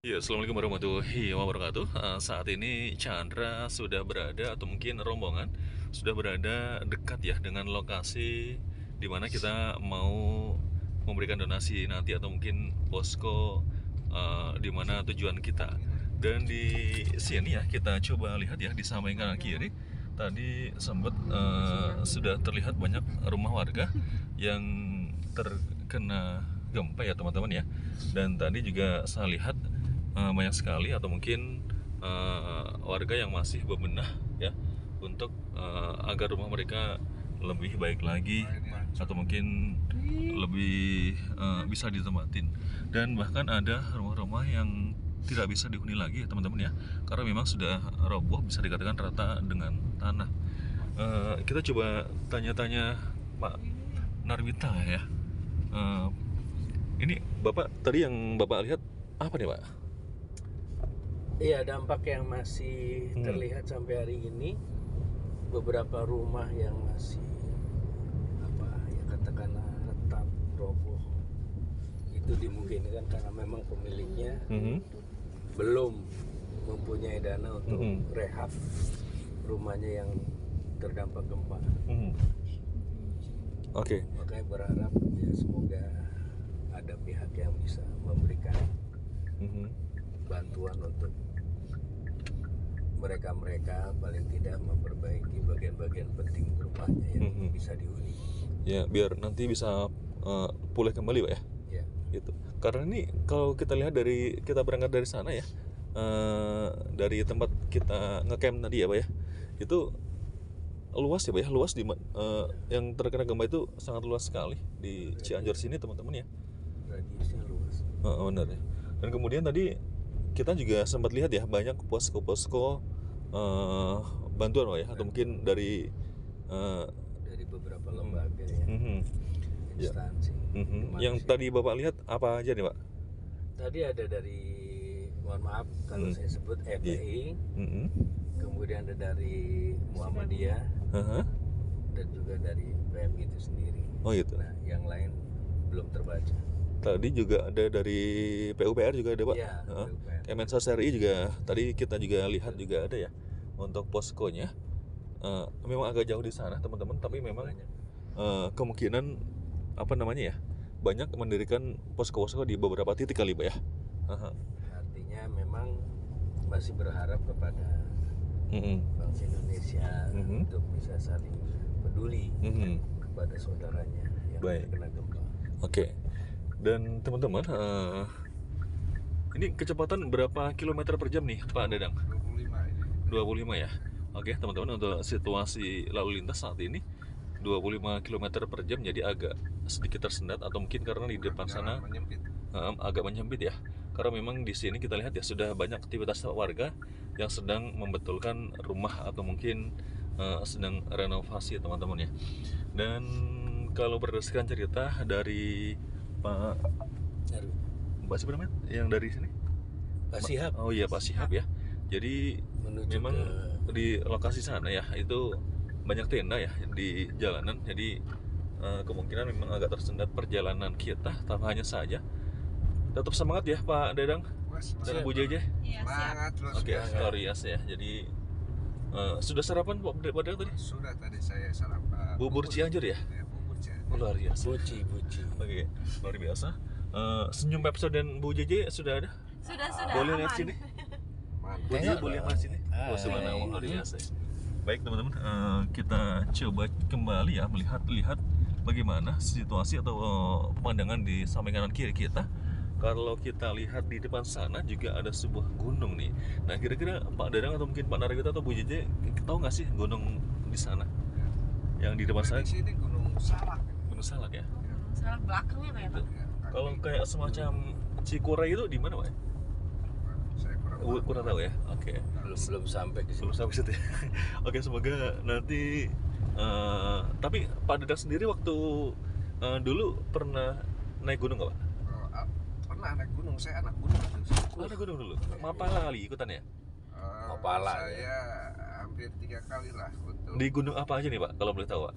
Ya, Assalamualaikum warahmatullahi wabarakatuh. Saat ini Chandra sudah berada, atau mungkin rombongan sudah berada dekat ya dengan lokasi di mana kita mau memberikan donasi nanti, atau mungkin posko di mana tujuan kita. Dan di sini ya kita coba lihat ya, di samping kanan kiri tadi sempat sudah terlihat banyak rumah warga yang terkena gempa ya teman-teman ya. Dan tadi juga saya lihat banyak sekali, atau mungkin warga yang masih bebenah ya untuk agar rumah mereka lebih baik lagi, atau mungkin lebih bisa ditempatin. Dan bahkan ada rumah-rumah yang tidak bisa dihuni lagi ya teman-teman ya, karena memang sudah roboh, bisa dikatakan rata dengan tanah. Kita coba tanya-tanya Pak Narwita ya. Eh, ini Bapak tadi yang Bapak lihat apa nih Pak? Iya, dampak yang masih terlihat sampai hari ini, beberapa rumah yang masih katakanlah retak, roboh, itu dimungkinkan karena memang pemiliknya belum mempunyai dana untuk rehab rumahnya yang terdampak gempa. Oke. Makanya berharap ya semoga ada pihak yang bisa memberikan bantuan untuk mereka paling tidak memperbaiki bagian-bagian penting rumahnya yang bisa dihuni. Ya, biar nanti bisa pulih kembali Pak ya. Ya. Gitu. Karena ini kalau kita lihat dari kita berangkat dari sana ya, dari tempat kita ngecamp tadi ya Pak ya, itu luas ya Pak ya, luas yang terkena gempa itu sangat luas sekali di Cianjur sini teman-teman ya. Radiusnya luas. Benar ya. Dan kemudian tadi kita juga sempat lihat ya banyak posko-posko bantuan Pak ya, atau mungkin dari beberapa lembaga ya, instansi. Yang tadi Bapak lihat apa aja nih Pak? Tadi ada dari, mohon maaf kalau saya sebut FPI, kemudian ada dari Muhammadiyah, dan juga dari PMI itu sendiri. Oh gitu. Nah, yang lain belum terbaca. Tadi juga ada dari PUPR juga ada Pak. Ya, Kemensos RI juga tadi kita juga lihat juga ada ya untuk poskonya. Memang agak jauh di sana teman-teman, tapi memang kemungkinan apa namanya ya, banyak mendirikan posko-posko di beberapa titik kali Pak ya. Artinya memang masih berharap kepada bangsa Indonesia untuk bisa saling peduli kepada saudaranya yang terkena gempa. Oke. Dan teman-teman, ini kecepatan berapa kilometer per jam nih Pak Dadang? 25 ini. 25 ya. Oke teman-teman, untuk situasi lalu lintas saat ini 25 km per jam, jadi agak sedikit tersendat, atau mungkin karena di depan sana agak menyempit ya. Karena memang di sini kita lihat ya sudah banyak aktivitas warga yang sedang membetulkan rumah, atau mungkin sedang renovasi teman-teman ya. Dan kalau berdasarkan cerita dari Pak siapa namanya yang dari sini? Pak Sihab. Oh iya, Pak Sihab ya. Jadi menuju memang di lokasi sana ya itu banyak tenda ya di jalanan. Jadi kemungkinan memang agak tersendat perjalanan kita. Tapi hanya saja tetap semangat ya Pak Dadang dan Bu Jeje. Iya, semangat terus. Oke, glorious ya. Jadi sudah sarapan Pak Dadang tadi? Sudah, tadi saya sarapan. Bubur Cianjur ya? Ya, bubur Cianjur. Luar biasa. Buci. Oke, luar biasa. Senyum Pepso dan Bu Jeje sudah ada? Sudah Boleh aman. lihat sini? Mantap. Bu Jeje boleh lihat sini? Oh, subhanallah, luar biasa. Baik teman-teman, kita coba kembali ya melihat bagaimana situasi atau pemandangan di samping kanan kiri kita. Kalau kita lihat di depan sana juga ada sebuah gunung nih. Nah kira-kira Pak Dadang atau mungkin Pak Narwita atau Bu Jeje tahu nggak sih gunung di sana? Yang di depan sana? Di sini Gunung Salak. Gunung Salak ya. Salah belakangnya kayak Pak. Kalau kayak semacam Cikuray itu di mana Pak? Saya Kurang tahu ya. Oke. belum sampai ke Belum sampai situ ya. Oke, semoga nanti tapi Pak Dadang sendiri waktu dulu pernah naik gunung nggak Pak? Pernah naik gunung, saya anak gunung. Oh, naik gunung dulu. Mapala kali ikutan ya? Mapala, saya hampir 3 kali lah untuk. Di gunung apa aja nih Pak kalau boleh tahu Pak?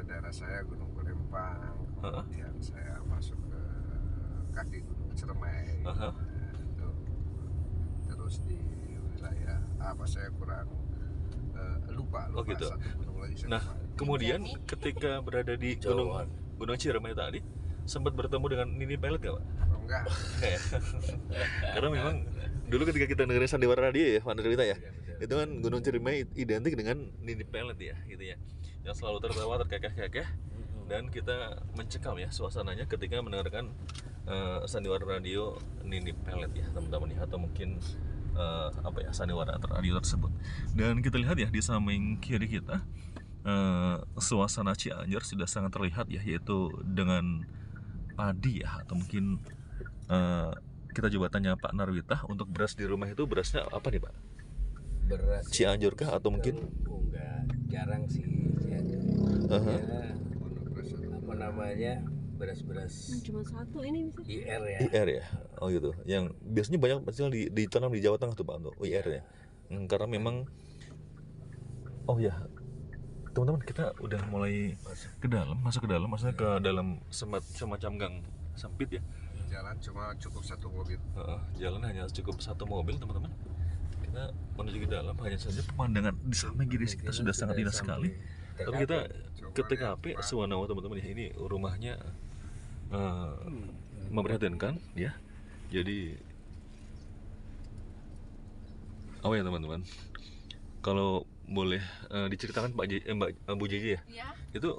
Daerah saya Gunung Palembang, kemudian saya masuk ke kaki Gunung Ciremai. Itu terus di wilayah apa saya kurang lupa Oh, gitu. satu gunung lagi saya Nah, lupa. kemudian ketika berada di Gunung Ciremai tadi, sempat bertemu dengan Nini Pelet gak, Pak? Enggak. Enggak ya? Karena memang dulu ketika kita dengerin Sandiwara Radio ya, Pak Nirwita ya, itu kan Gunung Ciremai identik dengan Nini Pelet ya, gitu ya, yang selalu tertawa, terkekeh-kekeh, dan kita mencekam ya suasananya ketika mendengarkan Sandiwara Radio Nini Pelet ya, teman-teman ya, atau mungkin apa ya, Sandiwara Radio tersebut. Dan kita lihat ya di samping kiri kita, suasana Cianjur sudah sangat terlihat ya, yaitu dengan padi ya, atau mungkin kita coba tanya Pak Narwita, untuk beras di rumah itu berasnya apa nih, Pak? Beras Cianjur kah atau mungkin? Enggak, jarang sih Cianjur. Ya, apa namanya, beras-beras Cuma satu ini bisa. IR ya. IR ya, oh gitu. Yang biasanya banyak ditanam di Jawa Tengah tuh Pak, untuk IR ya. Karena memang, oh ya, teman-teman, kita udah mulai masuk ke dalam, maksudnya ke dalam semacam gang sempit ya. Jalan cuma cukup satu mobil. Jalan hanya cukup satu mobil, teman-teman. Kita menuju ke dalam, hanya saja pemandangan di samping kiri kita sudah sangat indah sekali. Tapi kita ke TKP Suwanawa, teman-teman ya. Ini rumahnya memprihatinkan ya. Jadi oh ya teman-teman, kalau boleh diceritakan Mbak Bu Jeje ya, Ya. itu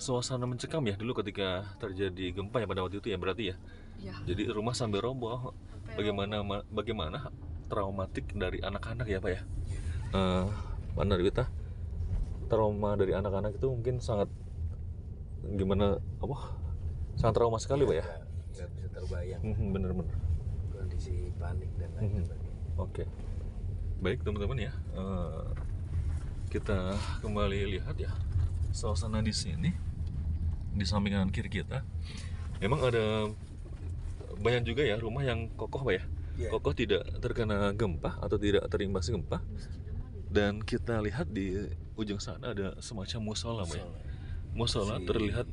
suasana mencekam ya dulu ketika terjadi gempa ya pada waktu itu ya, berarti ya. Ya. Jadi rumah sampai roboh. Bagaimana traumatik dari anak-anak ya Pak ya. Pak Narwita, trauma dari anak-anak itu mungkin sangat gimana, sangat trauma sekali Pak ya. Nggak bisa terbayang Bener-bener. kondisi panik dan lain sebagainya. Oke. Baik teman-teman ya, kita kembali lihat ya suasana di sini di samping kanan kiri kita. Memang ada banyak juga ya rumah yang kokoh Pak ya. Kokoh, tidak terkena gempa atau tidak terimbas gempa. Dan kita lihat di ujung sana ada semacam musola Pak ya. Musola terlihat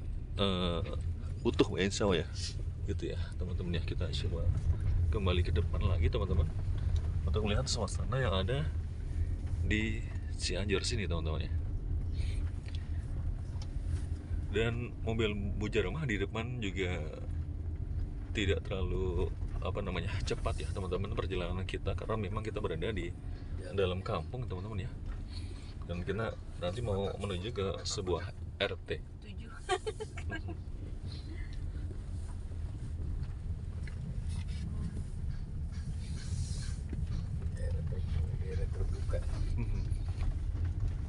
utuh Pak, insya Allah ya. Gitu ya teman-teman ya, kita coba kembali ke depan lagi teman-teman untuk melihat suasana yang ada di Cianjur sini teman-teman ya. Dan mobil bujar rumah di depan juga tidak terlalu cepat ya teman-teman perjalanan kita, karena memang kita berada di dalam kampung teman-teman ya. Dan kita nanti mau menuju ke sebuah RT. 7. Daerah terbuka.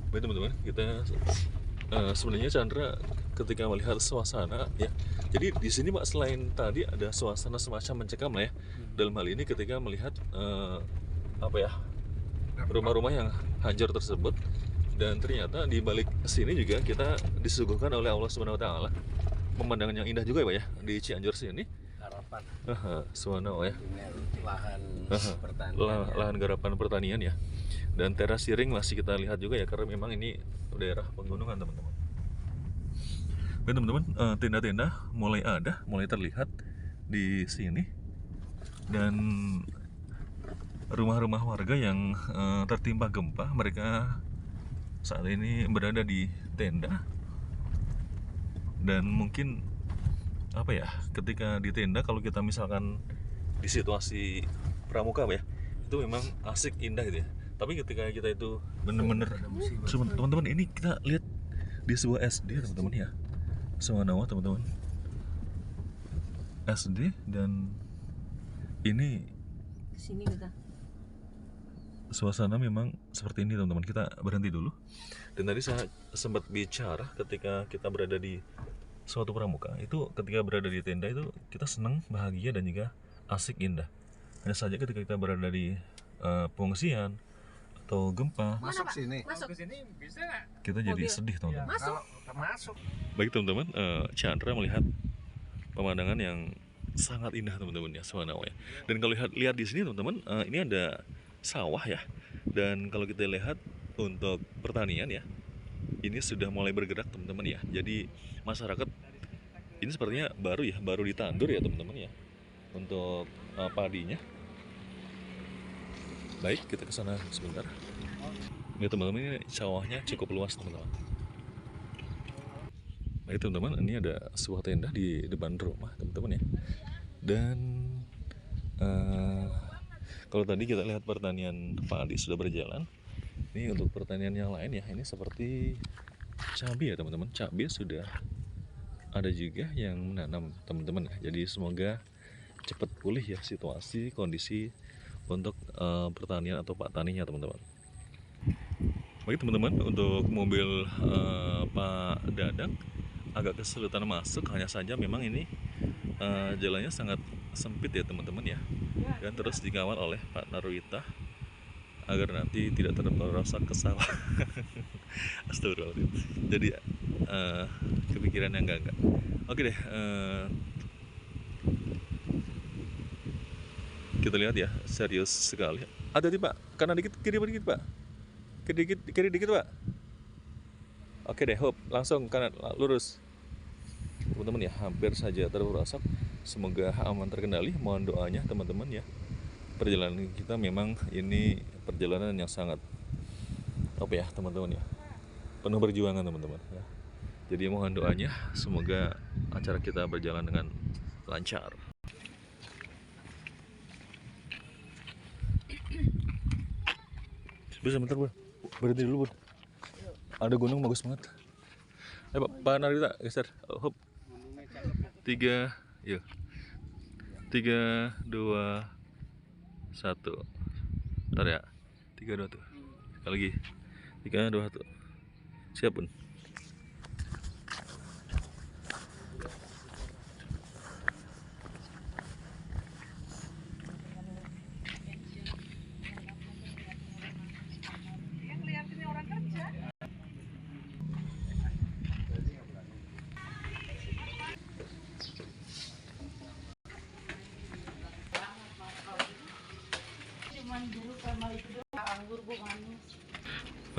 Baik teman-teman, kita sebenarnya Chandra ketika melihat suasana ya. Jadi di sini Pak, selain tadi ada suasana semacam mencekam lah ya. Dalam hal ini ketika melihat rumah-rumah yang hancur tersebut, dan ternyata di balik sini juga kita disuguhkan oleh Allah Subhanahu wa taala pemandangan yang indah juga ya Pak ya di Cianjur sini. Harapan. Subhanahu ya. Dengan lahan pertanian. Lahan garapan pertanian ya. Dan teras siring masih kita lihat juga ya, karena memang ini daerah pegunungan teman-teman. Oke teman-teman, tenda-tenda mulai terlihat di sini, dan rumah-rumah warga yang tertimpa gempa, mereka saat ini berada di tenda. Dan mungkin ketika di tenda, kalau kita misalkan di situasi pramuka ya, itu memang asik, indah gitu ya. Tapi ketika kita itu bener-bener, teman-teman, ini kita lihat di sebuah SD teman-teman ya, Suwanawa teman-teman, SD. Dan ini Kesini kita. suasana memang seperti ini teman-teman. Kita berhenti dulu. Dan tadi saya sempat bicara ketika kita berada di suatu pramuka, itu ketika berada di tenda itu kita senang, bahagia, dan juga asik, indah. Hanya saja ketika kita berada di pengungsian atau gempa, Masuk sini. Masuk. kita jadi sedih teman-teman. Masuk. Kalau masuk Baik teman-teman, Chandra melihat pemandangan yang sangat indah teman-teman ya, Suwanawa ya. Dan kalau lihat di sini teman-teman, ini ada sawah ya. Dan kalau kita lihat untuk pertanian ya, ini sudah mulai bergerak teman-teman ya. Jadi masyarakat ini sepertinya baru ditandur ya teman-teman ya, untuk padinya. Baik, kita ke sana sebentar. Ya teman-teman, ini sawahnya cukup luas teman-teman. Baik teman-teman, ini ada sebuah tenda di depan rumah teman-teman ya. Dan kalau tadi kita lihat pertanian padi sudah berjalan, ini untuk pertanian yang lain ya, ini seperti cabai ya teman-teman. Cabai sudah ada juga yang menanam teman-teman ya. Jadi semoga cepat pulih ya situasi kondisi untuk pertanian atau pak taninya teman-teman. Baik teman-teman, untuk mobil Pak Dadang agak kesulitan masuk, hanya saja memang ini jalannya sangat sempit ya teman-teman ya, dan terus dikawal oleh Pak Narwita agar nanti tidak terperosok ke sawah. Astagfirullahaladzim. Jadi kepikiran yang enggak. Oke deh, kita lihat ya, serius sekali. Hati-hati Pak, kanan dikit, kiri dikit Pak. Kiri dikit Pak. Oke deh, hop, langsung kanan, lurus. Teman-teman ya, hampir saja terperosok. Semoga aman terkendali. Mohon doanya teman-teman ya. Perjalanan kita memang ini perjalanan yang sangat ya teman-teman ya. Penuh perjuangan teman-teman ya. Jadi mohon doanya, semoga acara kita berjalan dengan lancar. Sebentar Bun, berhenti dulu Bun. Ada gunung bagus banget. Pak Narita geser, hop. 3, yuk. 3, 2, 1. Bentar ya. 3, 2, 1. Sekali lagi. 3, 2, 1. Siap Bun.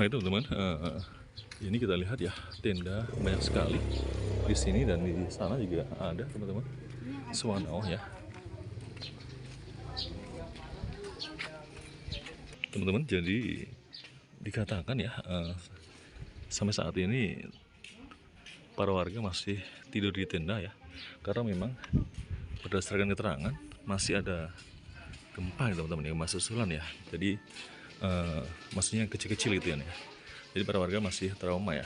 Nah itu teman-teman, ini kita lihat ya, tenda banyak sekali di sini dan di sana juga ada teman-teman. Suwanau ya. Teman-teman, jadi dikatakan ya, sampai saat ini para warga masih tidur di tenda ya, karena memang berdasarkan keterangan masih ada gempa ya teman-teman, yang masih susulan ya. Jadi maksudnya kecil-kecil gitu ya. Jadi para warga masih trauma ya.